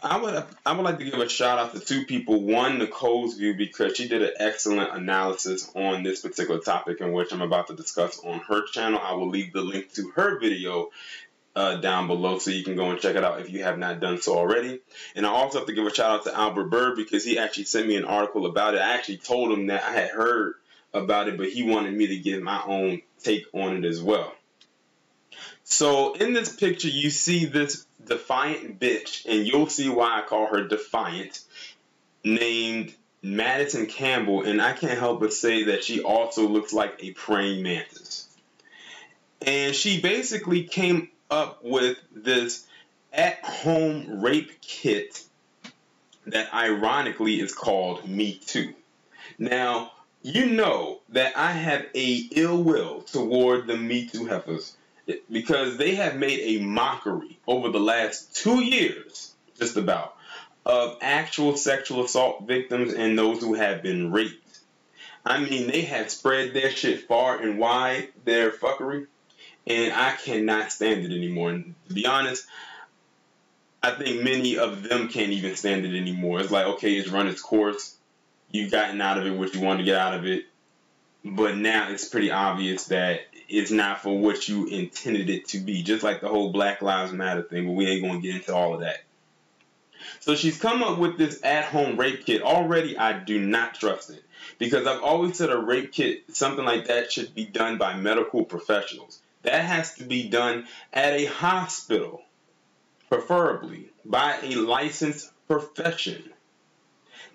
I would like to give a shout out to two people. One, Nicole's View, because she did an excellent analysis on this particular topic in which I'm about to discuss on her channel. I will leave the link to her video down below so you can go and check it out if you have not done so already. And I also have to give a shout out to Albert Bird because he actually sent me an article about it. I actually told him that I had heard about it, but he wanted me to give my own take on it as well. So in this picture, you see this defiant bitch, and you'll see why I call her defiant, named Madison Campbell, and I can't help but say that she also looks like a praying mantis. And she basically came up with this at-home rape kit that ironically is called METOO. Now, you know that I have a ill will toward the METOO heifers, because they have made a mockery over the last 2 years, just about, of actual sexual assault victims and those who have been raped. I mean, they have spread their shit far and wide, their fuckery, and I cannot stand it anymore. And to be honest, I think many of them can't even stand it anymore. It's like, okay, it's run its course. You've gotten out of it what you wanted to get out of it. But now it's pretty obvious that it's not for what you intended it to be. Just like the whole Black Lives Matter thing, but we ain't going to get into all of that. So she's come up with this at-home rape kit. Already, I do not trust it. Because I've always said a rape kit, something like that, should be done by medical professionals. That has to be done at a hospital, preferably by a licensed profession.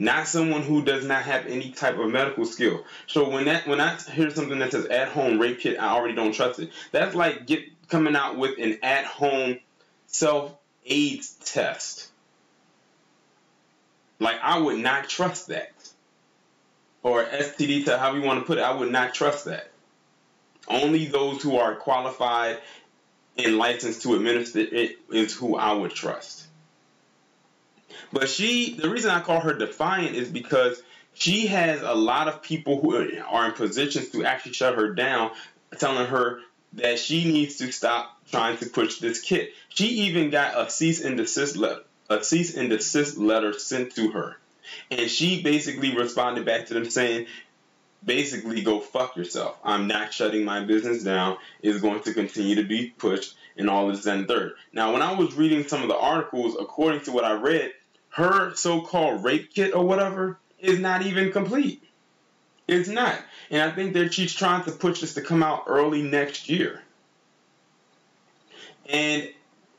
Not someone who does not have any type of medical skill. So when I hear something that says at-home rape kit, I already don't trust it. That's like coming out with an at-home self-AIDS test. Like, I would not trust that. Or STD test, however you want to put it, I would not trust that. Only those who are qualified and licensed to administer it is who I would trust. But the reason I call her defiant is because she has a lot of people who are in positions to actually shut her down, telling her that she needs to stop trying to push this kit. She even got a cease and desist letter sent to her. And she basically responded back to them saying, basically, go fuck yourself. I'm not shutting my business down. It's going to continue to be pushed and all this and third. Now, when I was reading some of the articles, according to what I read, her so-called rape kit or whatever is not even complete. It's not. And I think that she's trying to push this to come out early next year. And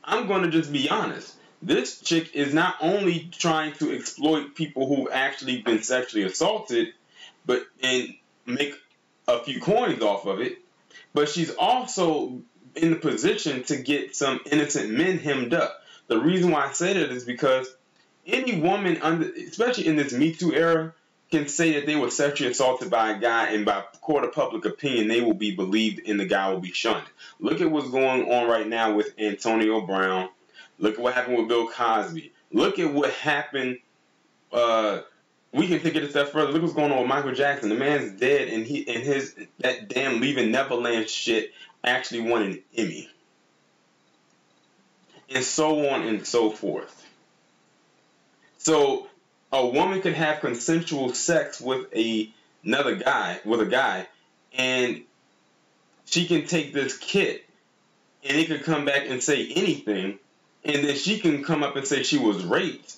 I'm going to just be honest. This chick is not only trying to exploit people who've actually been sexually assaulted, and make a few coins off of it, but she's also in the position to get some innocent men hemmed up. The reason why I say that is because any woman, especially in this Me Too era, can say that they were sexually assaulted by a guy, and by court of public opinion, they will be believed and the guy will be shunned. Look at what's going on right now with Antonio Brown. Look at what happened with Bill Cosby. Look at what happened. We can take it a step further. Look what's going on with Michael Jackson. The man's dead, and that damn Leaving Neverland shit actually won an Emmy. And so on and so forth. So a woman could have consensual sex with a guy, and she can take this kit, and it could come back and say anything, and then she can come up and say she was raped,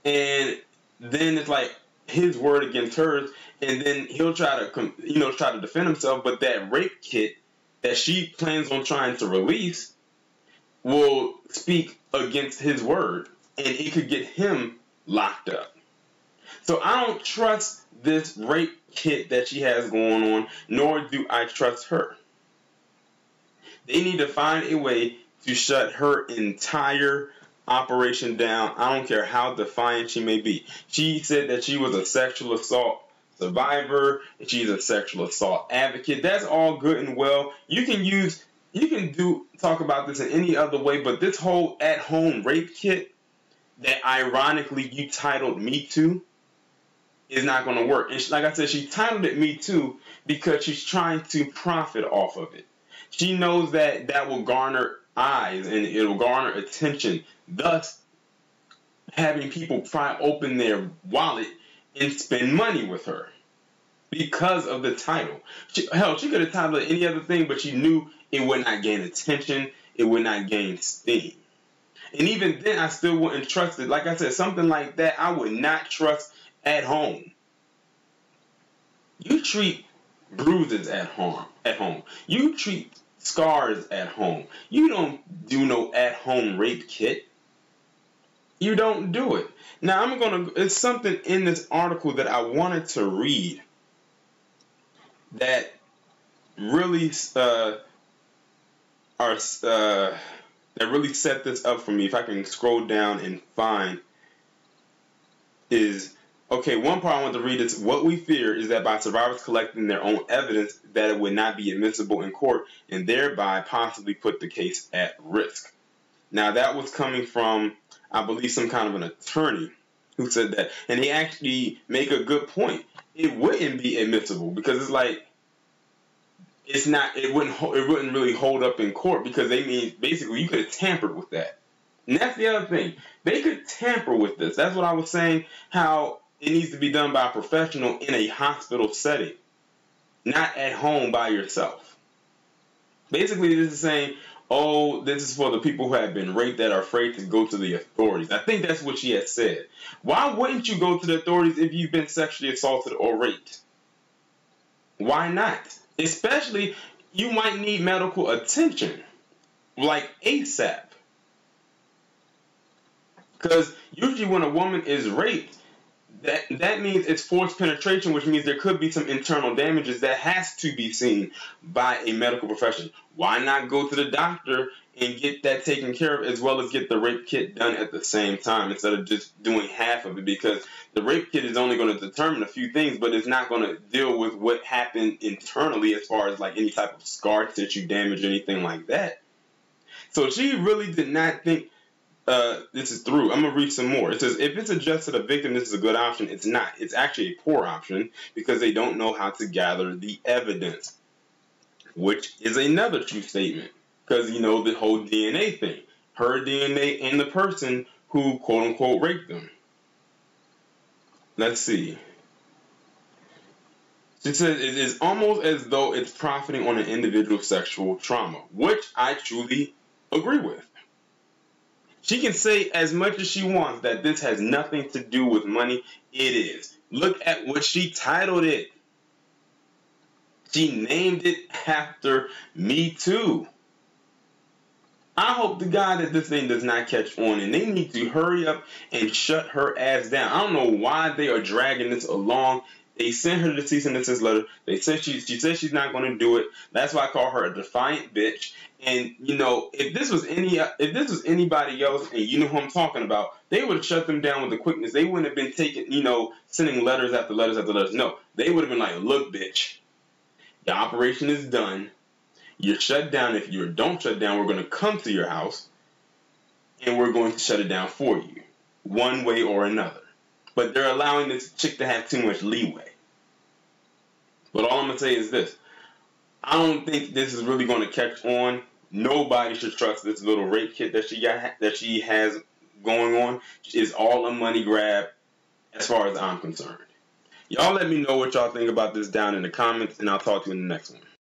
and then it's like his word against hers, and then he'll try to defend himself, but that rape kit that she plans on trying to release will speak against his word, and it could get him locked up. So I don't trust this rape kit that she has going on, nor do I trust her. They need to find a way to shut her entire operation down. I don't care how defiant she may be. She said that she was a sexual assault survivor, and she's a sexual assault advocate. That's all good and well. You can talk about this in any other way, but this whole at-home rape kit that ironically you titled Me Too is not going to work. And like I said, she titled it Me Too because she's trying to profit off of it. She knows that will garner eyes and it will garner attention, thus having people pry open their wallet and spend money with her because of the title. Hell, she could have titled it any other thing, but she knew it would not gain attention, it would not gain steam. And even then, I still wouldn't trust it. Like I said, something like that, I would not trust at home. You treat bruises at home. You treat scars at home. You don't do no at-home rape kit. You don't do it. Now, it's something in this article that I wanted to read that really that really set this up for me. If I can scroll down and find is, okay, one part I want to read is, what we fear is that by survivors collecting their own evidence that it would not be admissible in court and thereby possibly put the case at risk. Now, that was coming from, I believe, some kind of an attorney who said that. And they actually make a good point. It wouldn't be admissible because it's like, it wouldn't really hold up in court because they mean basically you could have tampered with that. And that's the other thing. They could tamper with this. That's what I was saying, how it needs to be done by a professional in a hospital setting, not at home by yourself. Basically, this is saying, oh, this is for the people who have been raped that are afraid to go to the authorities. I think that's what she had said. Why wouldn't you go to the authorities if you've been sexually assaulted or raped? Why not? Especially, you might need medical attention, like ASAP. Because usually when a woman is raped, that means it's forced penetration, which means there could be some internal damages that has to be seen by a medical professional. Why not go to the doctor and get that taken care of, as well as get the rape kit done at the same time instead of just doing half of it? Because the rape kit is only going to determine a few things, but it's not going to deal with what happened internally as far as like any type of scar tissue damage or anything like that. So she really did not think this is through. I'm going to read some more. It says, if it's suggested a victim, this is a good option. It's not. It's actually a poor option because they don't know how to gather the evidence, which is another true statement. Because, you know, the whole DNA thing. Her DNA and the person who, quote-unquote, raped them. Let's see. She says, it is almost as though it's profiting on an individual's sexual trauma, which I truly agree with. She can say as much as she wants that this has nothing to do with money. It is. Look at what she titled it. She named it after METOO. I hope to God that this thing does not catch on, and they need to hurry up and shut her ass down. I don't know why they are dragging this along. They sent her the cease and desist letter. They said she said she's not going to do it. That's why I call her a defiant bitch. And you know, if this was anybody else, and you know who I'm talking about, they would have shut them down with the quickness. They wouldn't have been taking, you know, sending letters after letters after letters. No, they would have been like, look, bitch, the operation is done. You're shut down. If you don't shut down, we're going to come to your house and we're going to shut it down for you, one way or another. But they're allowing this chick to have too much leeway. But all I'm going to say is this. I don't think this is really going to catch on. Nobody should trust this little rape kit that she has going on. It's all a money grab as far as I'm concerned. Y'all let me know what y'all think about this down in the comments, and I'll talk to you in the next one.